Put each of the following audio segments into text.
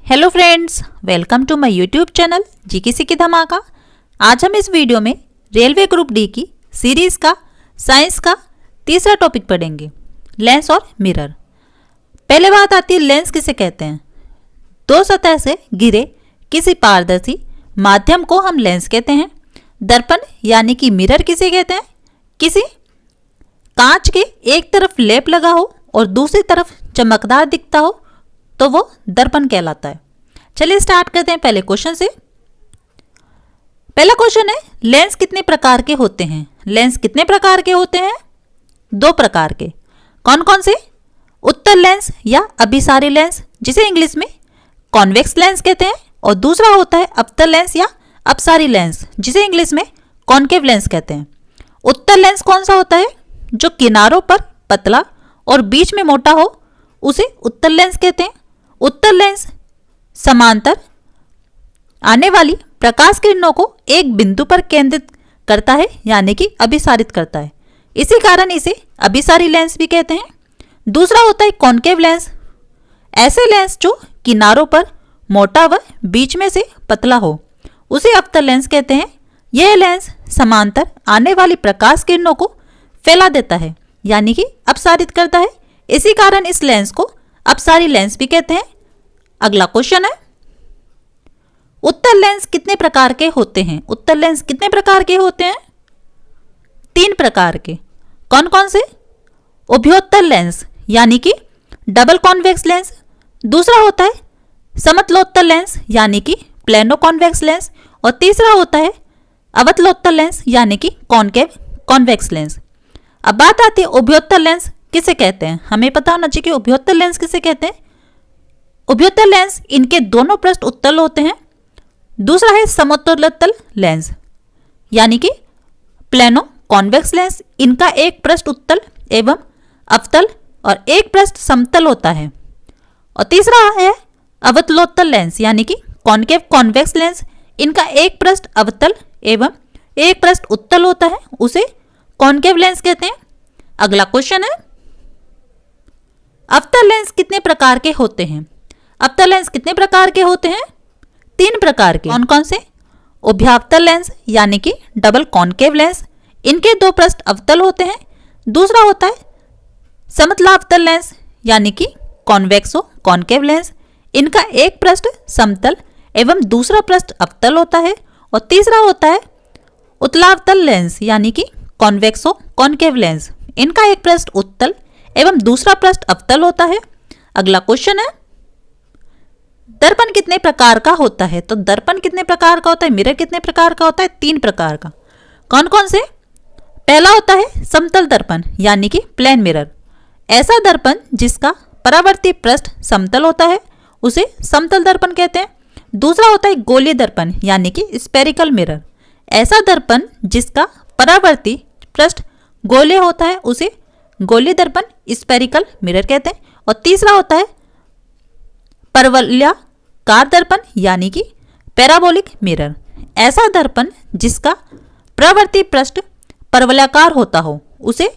Hello friends, welcome to my YouTube channel GK CK Dhamaka. आज हम इस वीडियो में रेलवे ग्रुप डी की सीरीज का साइंस का तीसरा टॉपिक पढ़ेंगे, लेंस और मिरर। पहले बात आती है लेंस किसे कहते हैं। दो सतह से घिरे किसी पारदर्शी माध्यम को हम लेंस कहते हैं। दर्पण यानी कि मिरर किसे कहते हैं, किसी कांच के एक तरफ लेप लगा हो और दूसरी तरफ चमकदार दिखता हो तो वो दर्पण कहलाता है। चलिए स्टार्ट करते हैं पहले क्वेश्चन से। पहला क्वेश्चन है, लेंस कितने प्रकार के होते हैं। लेंस कितने प्रकार के होते हैं? दो प्रकार के। कौन कौन से? उत्तल लेंस या अभिसारी लेंस जिसे इंग्लिश में कॉन्वेक्स लेंस कहते हैं, और दूसरा होता है अवतल लेंस या अपसारी लेंस जिसे इंग्लिश में कॉन्केव लेंस कहते हैं। उत्तल लेंस कौन सा होता है? जो किनारों पर पतला और बीच में मोटा हो उसे उत्तल लेंस कहते हैं। उत्तल लेंस समांतर आने वाली प्रकाश किरणों को एक बिंदु पर केंद्रित करता है यानी कि अभिसारित करता है, इसी कारण इसे अभिसारी लेंस भी कहते हैं। दूसरा होता है कॉन्केव लेंस। ऐसे लेंस जो किनारों पर मोटा व बीच में से पतला हो उसे अवतल लेंस कहते हैं। यह लेंस समांतर आने वाली प्रकाश किरणों को फैला देता है यानी कि अपसारित करता है, इसी कारण इस लेंस को अपसारी लेंस भी कहते हैं। अगला क्वेश्चन है, उत्तल लेंस कितने प्रकार के होते हैं। उत्तल लेंस कितने प्रकार के होते हैं? तीन प्रकार के। कौन कौन से? उभयोत्तल लेंस यानी कि डबल कॉन्वेक्स लेंस। दूसरा होता है समतलोत्तल लेंस यानी कि प्लेनो कॉन्वेक्स लेंस, और तीसरा होता है अवतलोत्तल लेंस यानी कि कॉन्केव कॉन्वेक्स लेंस। अब बात आती है उभयोत्तल लेंस किसे कहते हैं। हमें पता होना चाहिए कि उभयोत्तल लेंस किसे कहते हैं। उभयोत्तल लेंस इनके दोनों पृष्ठ उत्तल होते हैं। दूसरा है समतलोत्तल लेंस यानी कि प्लेनो कॉन्वेक्स लेंस, इनका एक पृष्ठ उत्तल एवं अवतल और एक पृष्ठ समतल होता है। और तीसरा है अवतलोत्तल लेंस यानी कि कॉन्केव कॉन्वेक्स लेंस, इनका एक पृष्ठ अवतल एवं एक पृष्ठ उत्तल होता है, उसे कॉन्केव लेंस कहते हैं। अगला क्वेश्चन है, अवतल लेंस कितने प्रकार के होते हैं। अवतल लेंस कितने प्रकार के होते हैं? तीन प्रकार के। कौन कौन से? उभयावतल लेंस यानी कि डबल कॉन्केव लेंस, इनके दो पृष्ठ अवतल होते हैं। दूसरा होता है समतलावतल लेंस यानी कि कॉन्वेक्सो कॉन्केव लेंस, इनका एक पृष्ठ समतल एवं दूसरा पृष्ठ अवतल होता है। और तीसरा होता है उत्तलावतल लेंस यानी कि कॉन्वेक्सो कॉन्केव लेंस, इनका एक पृष्ठ उत्तल एवं दूसरा पृष्ठ अवतल होता है। अगला क्वेश्चन है, दर्पण कितने प्रकार का होता है। तो दर्पण कितने प्रकार का होता है, मिरर कितने प्रकार का होता है? तीन प्रकार का। कौन कौन से? पहला होता है समतल दर्पण यानी कि प्लेन मिरर। ऐसा दर्पण जिसका परावर्ती पृष्ठ समतल होता है उसे समतल दर्पण कहते हैं। दूसरा होता है गोलीय दर्पण यानी कि स्फेरिकल मिरर। ऐसा दर्पण जिसका परावर्ती पृष्ठ गोलीय होता है उसे गोलीय दर्पण स्फेरिकल मिरर कहते हैं। और तीसरा होता है परवलयाकार दर्पण यानी कि पैराबोलिक मिरर। ऐसा दर्पण जिसका प्रवर्ती पृष्ठ परवलयाकार होता हो उसे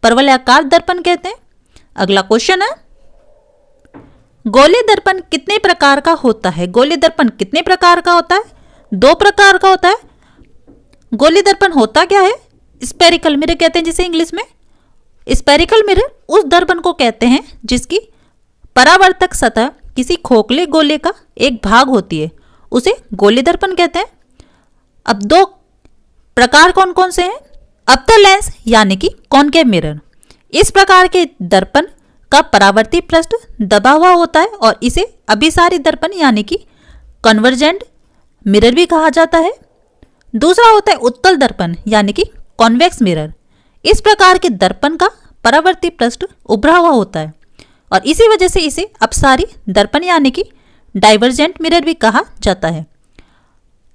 परवलयाकार दर्पण कहते हैं। अगला क्वेश्चन है, गोलीय दर्पण कितने प्रकार का होता है। गोलीय दर्पण कितने प्रकार का होता है? दो प्रकार का होता है। गोलीय दर्पण होता क्या है? स्फेरिकल मिरर कहते हैं जिसे इंग्लिश में। स्फेरिकल मिरर उस दर्पण को कहते हैं जिसकी परावर्तक सतह किसी खोखले गोले का एक भाग होती है, उसे गोलीय दर्पण कहते हैं। अब दो प्रकार कौन कौन से हैं? अवतल लेंस यानी कि कॉन्केव मिरर। इस प्रकार के दर्पण का परावर्ती पृष्ठ दबा हुआ होता है और इसे अभिसारी दर्पण यानी कि कन्वर्जेंट मिरर भी कहा जाता है। दूसरा होता है उत्तल दर्पण यानी कि कॉन्वेक्स मिरर। इस प्रकार के दर्पण का परावर्ती पृष्ठ उभरा हुआ होता है और इसी वजह से इसे अपसारी दर्पण यानी कि डाइवर्जेंट मिरर भी कहा जाता है।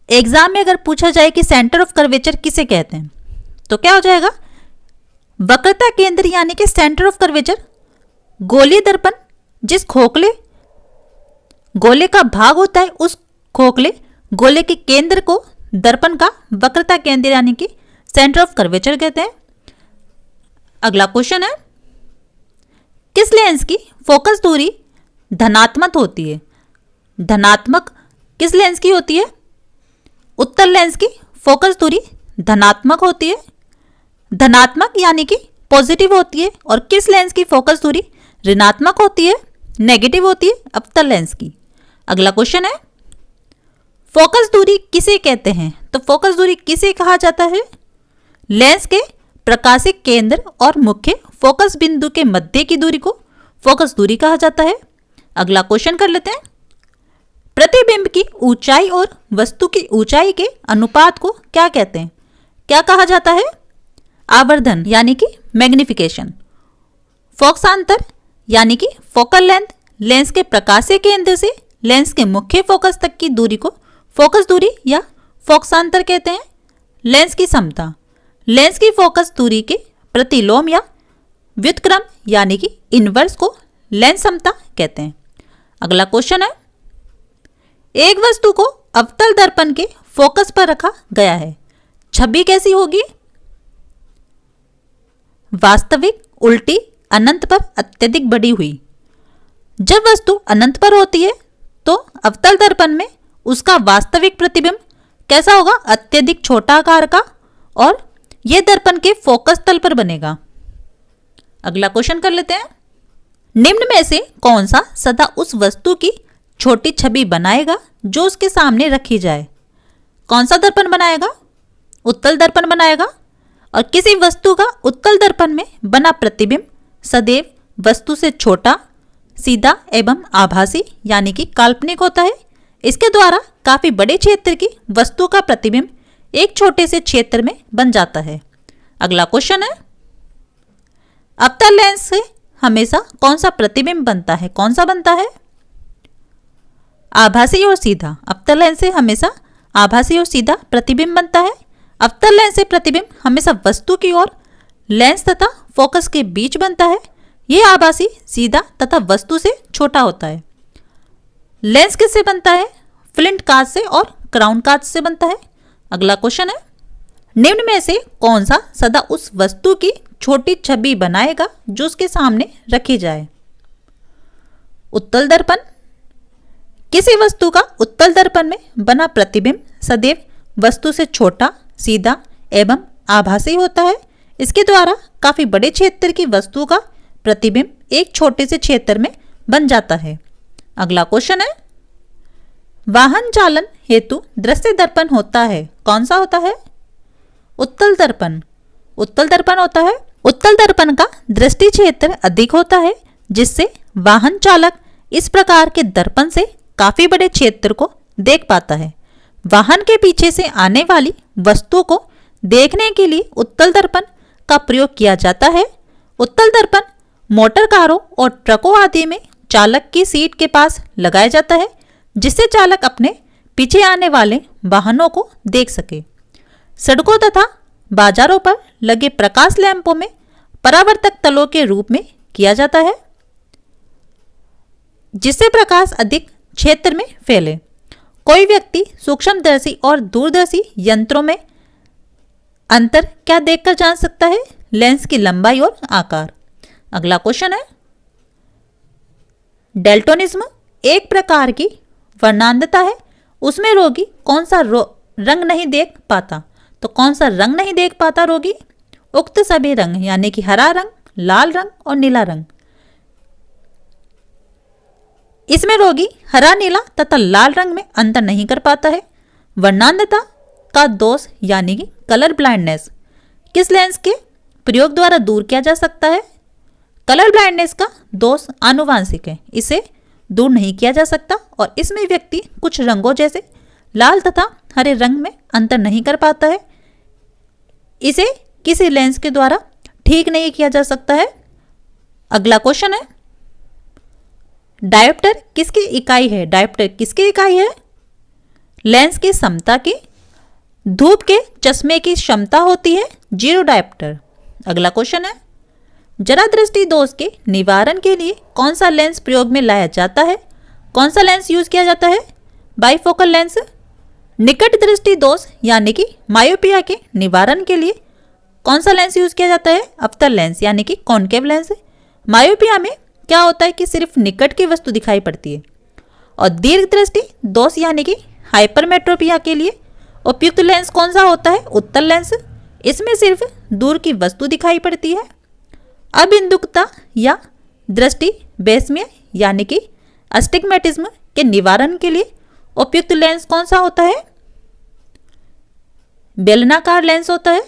एग्जाम में अगर पूछा जाए कि सेंटर ऑफ कर्वेचर किसे कहते हैं तो क्या हो जाएगा? वक्रता केंद्र यानी कि सेंटर ऑफ कर्वेचर। गोलीय दर्पण जिस खोखले गोले का भाग होता है उस खोखले गोले के केंद्र को दर्पण का वक्रता केंद्र यानी कि सेंटर ऑफ कर्वेचर कहते हैं। अगला क्वेश्चन है, किस लेंस की फोकस दूरी धनात्मक होती है। धनात्मक किस लेंस की होती है? उत्तल लेंस की फोकस दूरी धनात्मक होती है, धनात्मक यानी कि पॉजिटिव होती है। और किस लेंस की फोकस दूरी ऋणात्मक होती है, नेगेटिव होती है? अवतल लेंस की। अगला क्वेश्चन है, फोकस दूरी किसे कहते हैं? तो फोकस दूरी किसे कहा जाता है? लेंस के प्रकाशिक केंद्र और मुख्य फोकस बिंदु के मध्य की दूरी को फोकस दूरी कहा जाता है। अगला क्वेश्चन कर लेते हैं, प्रतिबिंब की ऊंचाई और वस्तु की ऊंचाई के अनुपात को क्या कहते हैं? क्या कहा जाता है? आवर्धन यानी कि मैग्निफिकेशन। फोकसांतर यानी कि फोकल लेंथ, लेंस के प्रकाशीय केंद्र से लेंस के मुख्य फोकस तक की दूरी को फोकस दूरी या फोकसांतर कहते हैं। लेंस की समता, लेंस की फोकस दूरी के प्रतिलोम या व्युत्क्रम यानी कि इनवर्स को लेंस समता कहते हैं। अगला क्वेश्चन है, एक वस्तु को अवतल दर्पण के फोकस पर रखा गया है, छवि कैसी होगी? वास्तविक, उल्टी, अनंत पर अत्यधिक बड़ी हुई। जब वस्तु अनंत पर होती है तो अवतल दर्पण में उसका वास्तविक प्रतिबिंब कैसा होगा? अत्यधिक छोटा आकार का, और यह दर्पण के फोकस तल पर बनेगा। अगला क्वेश्चन कर लेते हैं, निम्न में से कौन सा सदा उस वस्तु की छोटी छवि बनाएगा जो उसके सामने रखी जाए? कौन सा दर्पण बनाएगा? उत्तल दर्पण बनाएगा। और किसी वस्तु का उत्तल दर्पण में बना प्रतिबिंब सदैव वस्तु से छोटा, सीधा एवं आभासी यानी कि काल्पनिक होता है। इसके द्वारा काफी बड़े क्षेत्र की वस्तु का प्रतिबिंब एक छोटे से क्षेत्र में बन जाता है। अगला क्वेश्चन है, अवतल लेंस से हमेशा कौन सा प्रतिबिंब बनता है? कौन सा बनता है? आभासी और सीधा। अवतल लेंस से हमेशा आभासी और सीधा प्रतिबिंब बनता है। अवतल लेंस से प्रतिबिंब हमेशा वस्तु की ओर लेंस तथा फोकस के बीच बनता है। यह आभासी, सीधा तथा वस्तु से छोटा होता है। लेंस किससे बनता है? फ्लिंट कांच से और क्राउन कांच से बनता है। अगला क्वेश्चन है, निम्न में से कौन सा सदा उस वस्तु की छोटी छवि बनाएगा जो उसके सामने रखी जाए? उत्तल दर्पण। किसी वस्तु का उत्तल दर्पण में बना प्रतिबिंब सदैव वस्तु से छोटा, सीधा एवं आभासी होता है। इसके द्वारा काफी बड़े क्षेत्र की वस्तु का प्रतिबिंब एक छोटे से क्षेत्र में बन जाता है। अगला क्वेश्चन है, वाहन चालन हेतु दृश्य दर्पण होता है, कौन सा होता है? उत्तल दर्पण। उत्तल दर्पण होता है। उत्तल दर्पण का दृष्टि क्षेत्र अधिक होता है, जिससे वाहन चालक इस प्रकार के दर्पण से काफी बड़े क्षेत्र को देख पाता है। वाहन के पीछे से आने वाली वस्तु को देखने के लिए उत्तल दर्पण का प्रयोग किया जाता है। उत्तल दर्पण मोटर कारों और ट्रकों आदि में चालक की सीट के पास लगाया जाता है, जिससे चालक अपने पीछे आने वाले वाहनों को देख सके। सड़कों तथा बाजारों पर लगे प्रकाश लैंपों में परावर्तक तलों के रूप में किया जाता है, जिससे प्रकाश अधिक क्षेत्र में फैले। कोई व्यक्ति सूक्ष्मदर्शी और दूरदर्शी यंत्रों में अंतर क्या देखकर जान सकता है? लेंस की लंबाई और आकार। अगला क्वेश्चन है, डेल्टोनिज्म एक प्रकार की वर्णांधता है, उसमें रोगी कौन सा रंग नहीं देख पाता? तो कौन सा रंग नहीं देख पाता रोगी? उक्त सभी रंग यानी कि हरा रंग, लाल रंग और नीला रंग। इसमें रोगी हरा, नीला तथा लाल रंग में अंतर नहीं कर पाता है। वर्णांधता का दोष यानी कि कलर ब्लाइंडनेस किस लेंस के प्रयोग द्वारा दूर किया जा सकता है? कलर ब्लाइंडनेस का दोष आनुवांशिक है, इसे दूर नहीं किया जा सकता और इसमें व्यक्ति कुछ रंगों जैसे लाल तथा हरे रंग में अंतर नहीं कर पाता है। इसे किसी लेंस के द्वारा ठीक नहीं किया जा सकता है। अगला क्वेश्चन है, डायोप्टर किसकी इकाई है? डायोप्टर किसकी इकाई है? लेंस की समता की। धूप के चश्मे की क्षमता होती है 0 डायोप्टर। अगला क्वेश्चन है, जरा दृष्टि दोष के निवारण के लिए कौन सा लेंस प्रयोग में लाया जाता है? कौन सा लेंस यूज किया जाता है? Bifocal lens. निकट दृष्टि दोष यानी कि मायोपिया के निवारण के लिए कौन सा लेंस यूज किया जाता है? अवतल लेंस यानी कि कॉनकेव लेंस। मायोपिया में क्या होता है कि सिर्फ निकट की वस्तु दिखाई पड़ती है और दीर्घ दृष्टि दोष यानी कि हाइपरमेट्रोपिया के लिए उपयुक्त लेंस कौन सा होता है? उत्तल लेंस। इसमें सिर्फ दूर की वस्तु दिखाई पड़ती है। अबिंदुकता या दृष्टि बेसमय यानी कि अस्टिग्मेटिज्म के निवारण के लिए उपयुक्त लेंस कौन सा होता है? बेलनाकार लेंस होता है।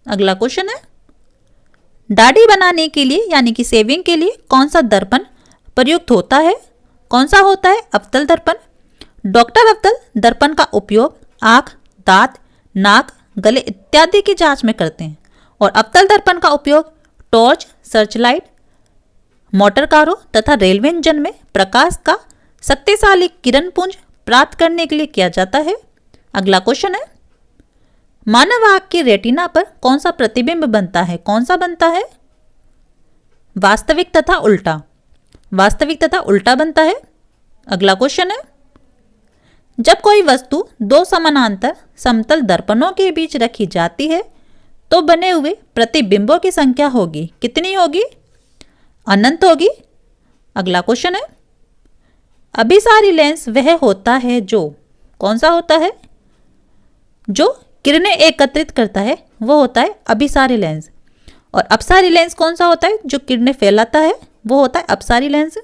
अगला क्वेश्चन है, दाढ़ी बनाने के लिए यानी कि शेविंग के लिए कौन सा दर्पण प्रयुक्त होता है? कौन सा होता है? अवतल दर्पण। डॉक्टर अवतल दर्पण का उपयोग आंख, दांत, नाक, गले इत्यादि की जांच में करते हैं और अवतल दर्पण का उपयोग टॉर्च, सर्चलाइट, मोटर कारों तथा रेलवे इंजन में प्रकाश का शक्तिशाली किरण पुंज प्राप्त करने के लिए किया जाता है। अगला क्वेश्चन है, मानव आंख की रेटिना पर कौन सा प्रतिबिंब बनता है? कौन सा बनता है? वास्तविक तथा उल्टा। वास्तविक तथा उल्टा बनता है। अगला क्वेश्चन है, जब कोई वस्तु दो समानांतर समतल दर्पणों के बीच रखी जाती है तो बने हुए प्रतिबिंबों की संख्या होगी, कितनी होगी? अनंत होगी। अगला क्वेश्चन है, अभिसारी लेंस वह होता है जो, कौन सा होता है? जो किरणें एकत्रित करता है वो होता है अभिसारी लेंस। और अपसारी लेंस कौन सा होता है? जो किरणें फैलाता है वो होता है अपसारी लेंस।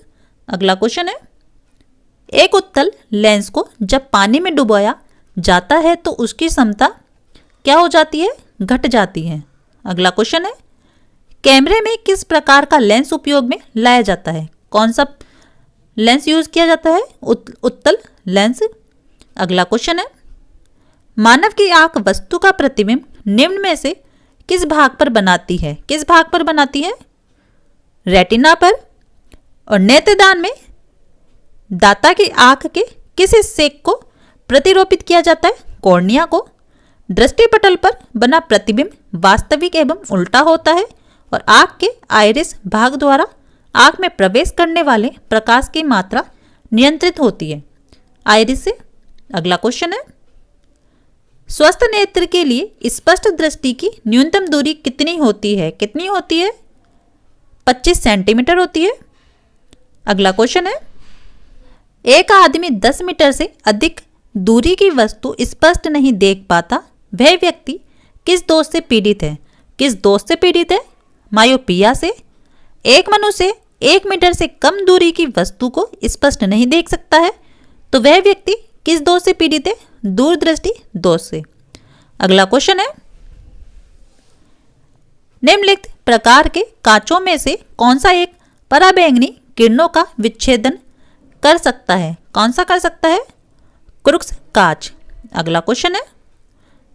अगला क्वेश्चन है, एक उत्तल लेंस को जब पानी में डुबोया जाता है तो उसकी क्षमता क्या हो जाती है? घट जाती है। अगला क्वेश्चन है, कैमरे में किस प्रकार का लेंस उपयोग में लाया जाता है? कौन सा लेंस यूज किया जाता है? उत्तल लेंस। अगला क्वेश्चन है, मानव की आंख वस्तु का प्रतिबिंब निम्न में से किस भाग पर बनाती है? किस भाग पर बनाती है? रेटिना पर। और नेत्रदान में दाता की आंख के किस हिस्से को प्रतिरूपित किया जाता है? कॉर्निया को। दृष्टिपटल पर बना प्रतिबिंब वास्तविक एवं उल्टा होता है और आंख के आइरिस भाग द्वारा आंख में प्रवेश करने वाले प्रकाश की मात्रा नियंत्रित होती है आइरिस से। अगला क्वेश्चन है, स्वस्थ नेत्र के लिए स्पष्ट दृष्टि की न्यूनतम दूरी कितनी होती है? कितनी होती है? 25 सेंटीमीटर होती है। अगला क्वेश्चन है, एक आदमी 10 मीटर से अधिक दूरी की वस्तु स्पष्ट नहीं देख पाता, वह व्यक्ति किस दोष से पीड़ित है? किस दोष से पीड़ित है? मायोपिया से। एक मनुष्य 1 मीटर से कम दूरी की वस्तु को स्पष्ट नहीं देख सकता है तो वह व्यक्ति किस दोष से पीड़ित है? दूरदृष्टि दोष से। अगला क्वेश्चन है, निम्नलिखित प्रकार के कांचों में से कौन सा एक पराबैंगनी किरणों का विच्छेदन कर सकता है? कौन सा कर सकता है? क्रुक्स कांच। अगला क्वेश्चन है,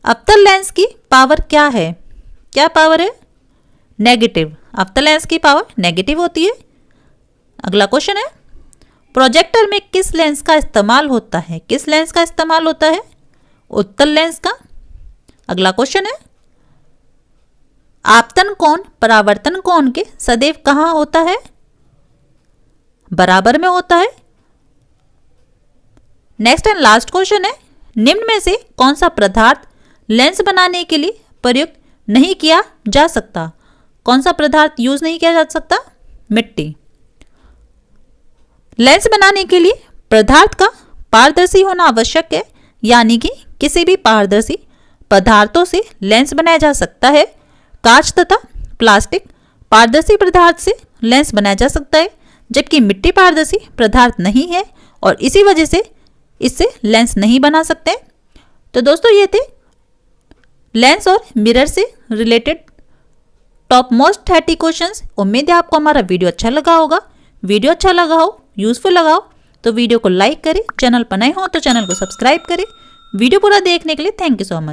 अवतल लेंस की पावर क्या है? क्या पावर है? नेगेटिव। अवतल लेंस की पावर नेगेटिव होती है। अगला क्वेश्चन है, प्रोजेक्टर में किस लेंस का इस्तेमाल होता है? किस लेंस का इस्तेमाल होता है? उत्तल लेंस का। अगला क्वेश्चन है, आपतन कोण परावर्तन कोण के सदैव कहाँ होता है? बराबर में होता है। नेक्स्ट एंड लास्ट क्वेश्चन है, निम्न में से कौन सा पदार्थ लेंस बनाने के लिए प्रयुक्त नहीं किया जा सकता? कौन सा पदार्थ यूज नहीं किया जा सकता? मिट्टी। लेंस बनाने के लिए पदार्थ का पारदर्शी होना आवश्यक है, यानी कि किसी भी पारदर्शी पदार्थों से लेंस बनाया जा सकता है। कांच तथा प्लास्टिक पारदर्शी पदार्थ से लेंस बनाया जा सकता है, जबकि मिट्टी पारदर्शी पदार्थ नहीं है और इसी वजह से इससे लेंस नहीं बना सकते। तो दोस्तों ये थे लेंस और मिरर से रिलेटेड टॉप मोस्ट 30 क्वेश्चंस। उम्मीद है आपको हमारा वीडियो अच्छा लगा होगा। वीडियो अच्छा लगा हो, यूजफुल लगा हो तो वीडियो को लाइक करें, चैनल पर नए हो तो चैनल को सब्सक्राइब करें। वीडियो पूरा देखने के लिए थैंक यू सो मच।